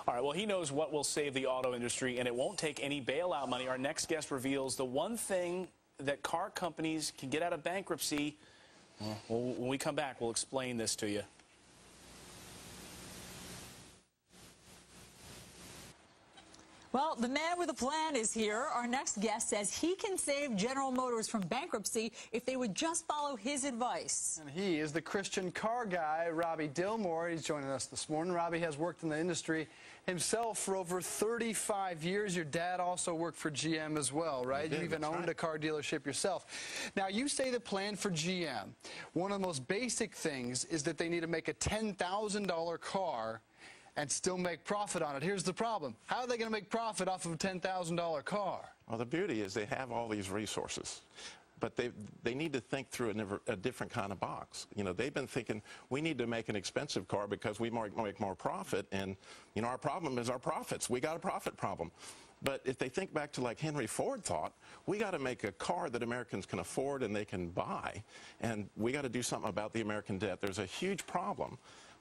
All right, well, he knows what will save the auto industry, and it won't take any bailout money. Our next guest reveals the one thing that car companies can get out of bankruptcy. Well, when we come back, we'll explain this to you. Well, the man with a plan is here. Our next guest says he can save General Motors from bankruptcy if they would just follow his advice. And he is the Christian car guy, Robbie Dilmore. He's joining us this morning. Robbie has worked in the industry himself for over 35 years. Your dad also worked for GM as well, right? You even owned a car dealership yourself. Now, you say the plan for GM, one of the most basic things is that they need to make a $10,000 car and still make profit on it. Here's the problem. How are they going to make profit off of a $10,000 car? Well, the beauty is they have all these resources, but they need to think through a different kind of box. You know, they've been thinking, we need to make an expensive car because we make more profit, and, you know, our problem is our profits. We got a profit problem. But if they think back to like Henry Ford thought, we got to make a car that Americans can afford and they can buy, and we got to do something about the American debt. There's a huge problem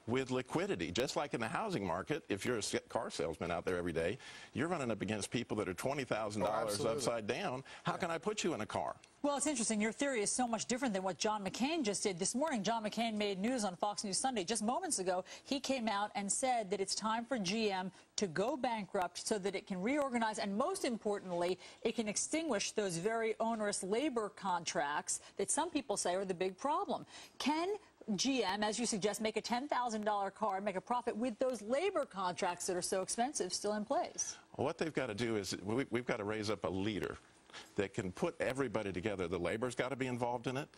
with liquidity. Just like in the housing market, if you're a car salesman out there every day, you're running up against people that are $20,000 upside down. How can I put you in a car? Well, it's interesting. Your theory is so much different than what John McCain just did this morning. John McCain made news on Fox News Sunday just moments ago. He came out and said that it's time for GM to go bankrupt so that it can reorganize, and most importantly, it can extinguish those very onerous labor contracts that some people say are the big problem. Can GM, as you suggest, make a $10,000 car and make a profit with those labor contracts that are so expensive still in place? Well, what they've got to do is we've got to raise up a leader that can put everybody together. The labor's got to be involved in it.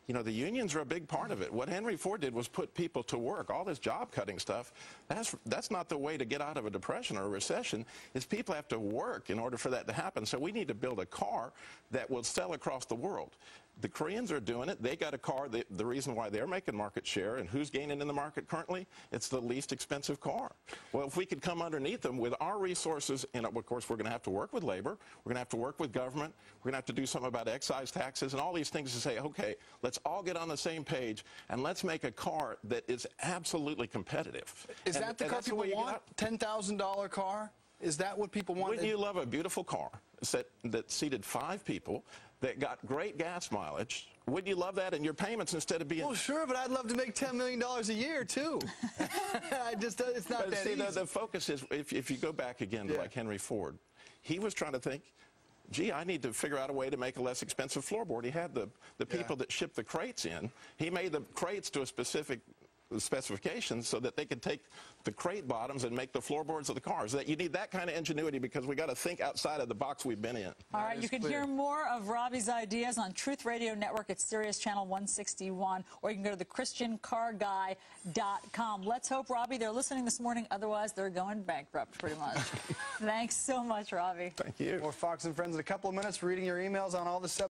You know, the unions are a big part of it. What Henry Ford did was put people to work. All this job-cutting stuff, that's not the way to get out of a depression or a recession, is people have to work in order for that to happen. So we need to build a car that will sell across the world. The Koreans are doing it. They got a car. The reason why they're making market share, and who's gaining in the market currently, it's the least expensive car. Well, if we could come underneath them with our resources, and of course we're going to have to work with labor, we're going to have to work with government, we're going to have to do something about excise taxes and all these things to say, okay, let's all get on the same page and let's make a car that is absolutely competitive. Is that the car people want? $10,000 car? Is that what people want? Wouldn't you love a beautiful car that seated 5 people, that got great gas mileage? Wouldn't you love that? And your payments, instead of being... Well, sure, but I'd love to make $10 million a year, too. It's not that easy. The focus is, if you go back again to like Henry Ford, he was trying to think, gee, I need to figure out a way to make a less expensive floorboard. He had the people that shipped the crates in. He made the crates to a specific specifications so that they could take the crate bottoms and make the floorboards of the cars. That you need that kind of ingenuity, because we got to think outside of the box we've been in. All right, you can hear more of Robbie's ideas on Truth Radio Network at Sirius Channel 161, or you can go to thechristiancarguy.com. Let's hope, Robbie, they're listening this morning. Otherwise, they're going bankrupt, pretty much. Thanks so much, Robbie. Thank you. More Fox and Friends in a couple of minutes. Reading your emails on all the stuff.